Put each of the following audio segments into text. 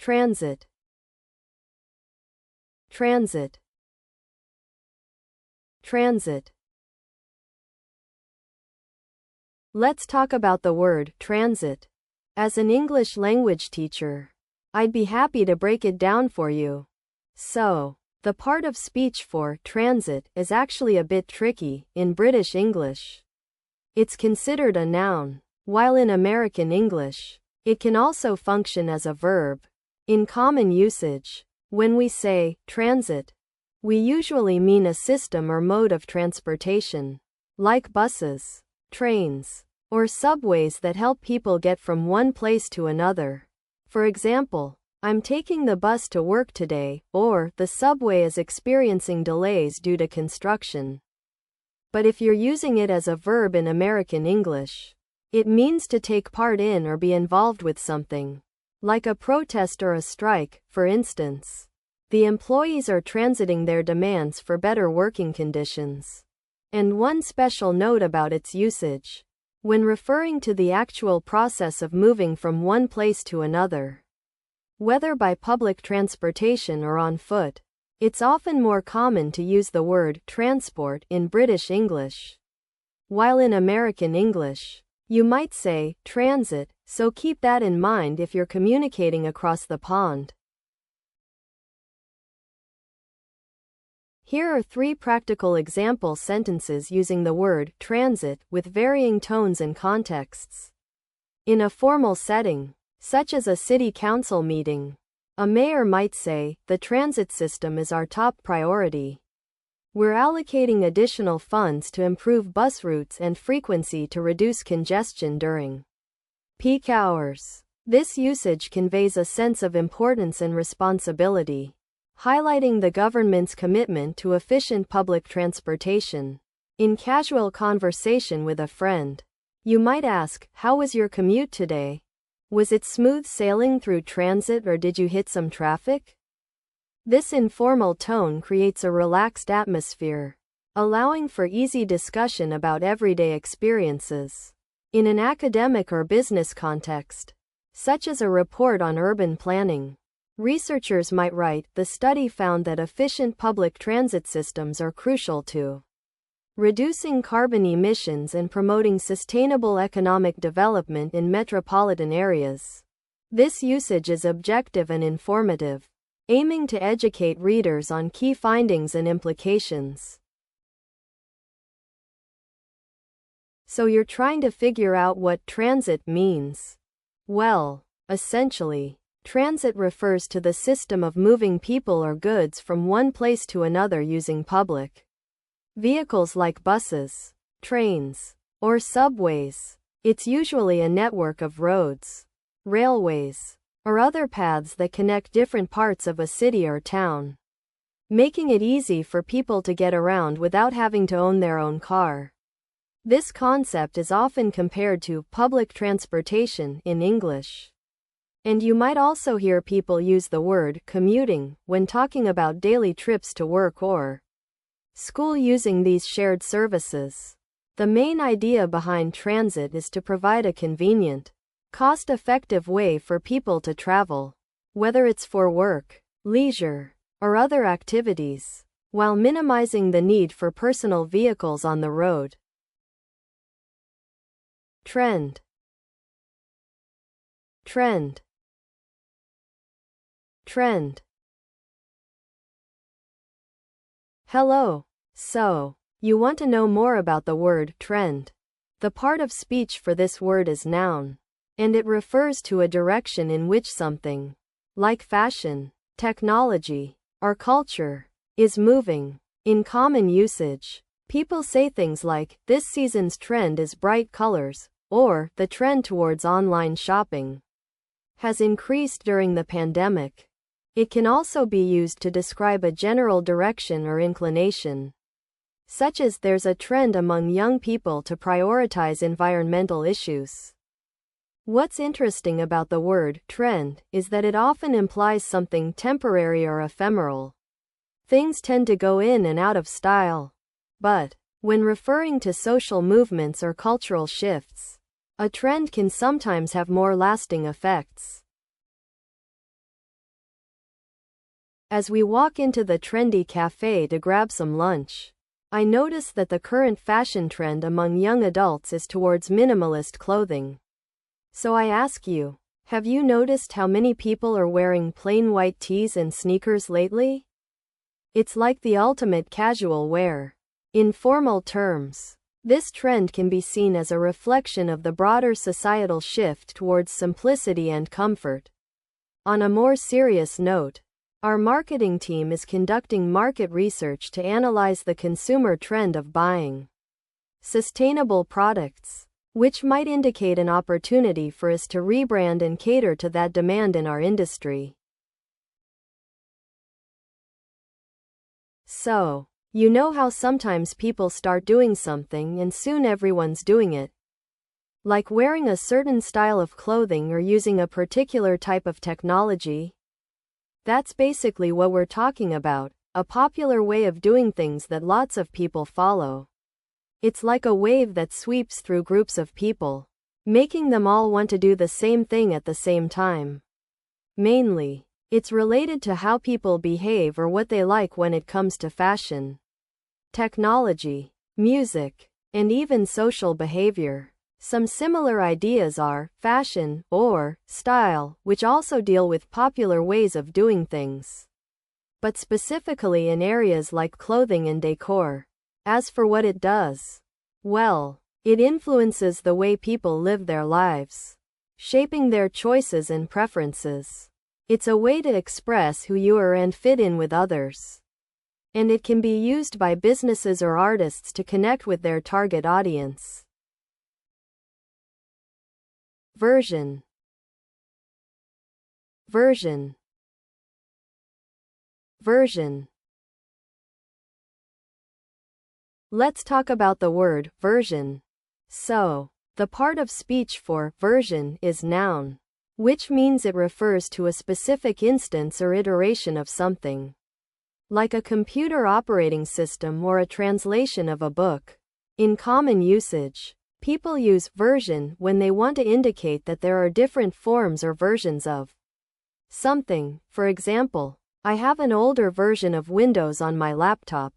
transit, transit, transit. Let's talk about the word transit. As an English language teacher, I'd be happy to break it down for you. So, the part of speech for transit is actually a bit tricky in British English. It's considered a noun, while in American English, it can also function as a verb. In common usage, when we say transit, we usually mean a system or mode of transportation, like buses, trains, or subways that help people get from one place to another. For example, I'm taking the bus to work today, or the subway is experiencing delays due to construction. But if you're using it as a verb in American English, it means to take part in or be involved with something, like a protest or a strike, for instance. The employees are transiting their demands for better working conditions. And one special note about its usage. When referring to the actual process of moving from one place to another, whether by public transportation or on foot, it's often more common to use the word transport in British English. While in American English, you might say transit, so keep that in mind if you're communicating across the pond. Here are 3 practical example sentences using the word transit with varying tones and contexts. In a formal setting, such as a city council meeting, a mayor might say, "The transit system is our top priority. We're allocating additional funds to improve bus routes and frequency to reduce congestion during peak hours." This usage conveys a sense of importance and responsibility, highlighting the government's commitment to efficient public transportation. In casual conversation with a friend, you might ask, "How was your commute today? Was it smooth sailing through transit or did you hit some traffic?" This informal tone creates a relaxed atmosphere, allowing for easy discussion about everyday experiences. In an academic or business context, such as a report on urban planning, researchers might write, "The study found that efficient public transit systems are crucial to reducing carbon emissions and promoting sustainable economic development in metropolitan areas." This usage is objective and informative, aiming to educate readers on key findings and implications. So you're trying to figure out what transit means? Well, essentially, transit refers to the system of moving people or goods from one place to another using public vehicles like buses, trains, or subways. It's usually a network of roads, railways, or other paths that connect different parts of a city or town, making it easy for people to get around without having to own their own car. This concept is often compared to public transportation in English. And you might also hear people use the word commuting when talking about daily trips to work or school using these shared services. The main idea behind transit is to provide a convenient, cost-effective way for people to travel, whether it's for work, leisure, or other activities, while minimizing the need for personal vehicles on the road. Trend, trend, trend. Hello. So, you want to know more about the word trend? The part of speech for this word is noun, and it refers to a direction in which something, like fashion, technology, or culture, is moving. In common usage, people say things like, "This season's trend is bright colors," or "The trend towards online shopping has increased during the pandemic." It can also be used to describe a general direction or inclination, such as there's a trend among young people to prioritize environmental issues. What's interesting about the word trend is that it often implies something temporary or ephemeral. Things tend to go in and out of style. But, when referring to social movements or cultural shifts, a trend can sometimes have more lasting effects. As we walk into the trendy cafe to grab some lunch, I notice that the current fashion trend among young adults is towards minimalist clothing. So I ask you, have you noticed how many people are wearing plain white tees and sneakers lately? It's like the ultimate casual wear. In formal terms, this trend can be seen as a reflection of the broader societal shift towards simplicity and comfort. On a more serious note, our marketing team is conducting market research to analyze the consumer trend of buying sustainable products, which might indicate an opportunity for us to rebrand and cater to that demand in our industry. So, you know how sometimes people start doing something and soon everyone's doing it? Like wearing a certain style of clothing or using a particular type of technology? That's basically what we're talking about, a popular way of doing things that lots of people follow. It's like a wave that sweeps through groups of people, making them all want to do the same thing at the same time. Mainly, it's related to how people behave or what they like when it comes to fashion, technology, music, and even social behavior. Some similar ideas are fashion or style, which also deal with popular ways of doing things, but specifically in areas like clothing and decor. As for what it does, well, it influences the way people live their lives, shaping their choices and preferences. It's a way to express who you are and fit in with others. And it can be used by businesses or artists to connect with their target audience. Version. Version. Version. Let's talk about the word version. So, the part of speech for version is noun, which means it refers to a specific instance or iteration of something, like a computer operating system or a translation of a book. In common usage, people use version when they want to indicate that there are different forms or versions of something. For example, I have an older version of Windows on my laptop.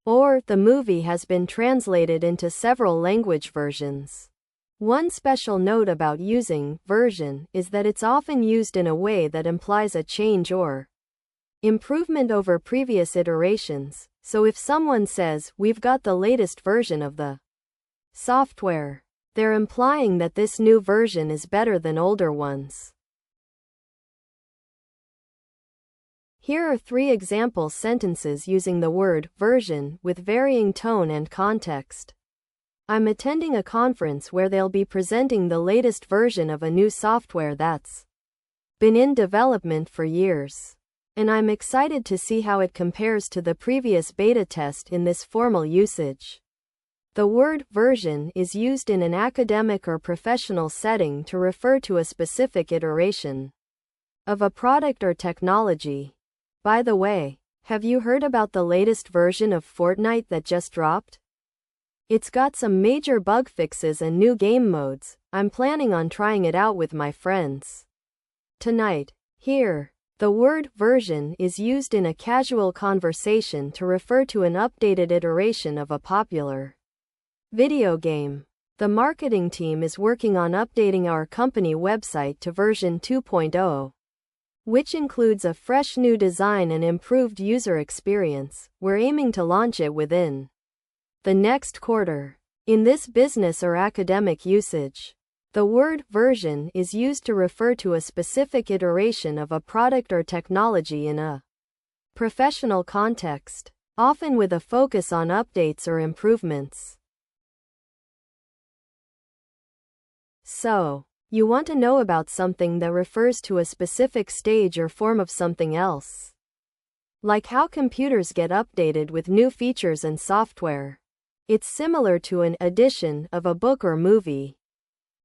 Or, the movie has been translated into several language versions. One special note about using version is that it's often used in a way that implies a change or improvement over previous iterations. So if someone says, "We've got the latest version of the software," they're implying that this new version is better than older ones. Here are 3 example sentences using the word version with varying tone and context. I'm attending a conference where they'll be presenting the latest version of a new software that's been in development for years. And I'm excited to see how it compares to the previous beta test in this formal usage. The word version is used in an academic or professional setting to refer to a specific iteration of a product or technology. By the way, have you heard about the latest version of Fortnite that just dropped? It's got some major bug fixes and new game modes. I'm planning on trying it out with my friends tonight. Here, the word version is used in a casual conversation to refer to an updated iteration of a popular video game. The marketing team is working on updating our company website to version 2.0, which includes a fresh new design and improved user experience. We're aiming to launch it within the next quarter. In this business or academic usage, the word version is used to refer to a specific iteration of a product or technology in a professional context, often with a focus on updates or improvements. So, you want to know about something that refers to a specific stage or form of something else. Like how computers get updated with new features and software. It's similar to an edition of a book or movie,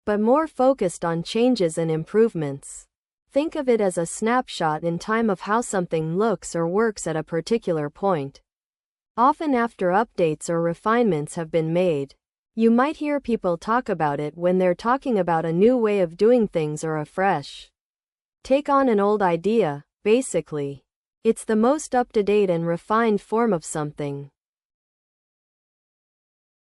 but more focused on changes and improvements. Think of it as a snapshot in time of how something looks or works at a particular point, often after updates or refinements have been made. You might hear people talk about it when they're talking about a new way of doing things or a fresh take on an old idea, basically. It's the most up-to-date and refined form of something.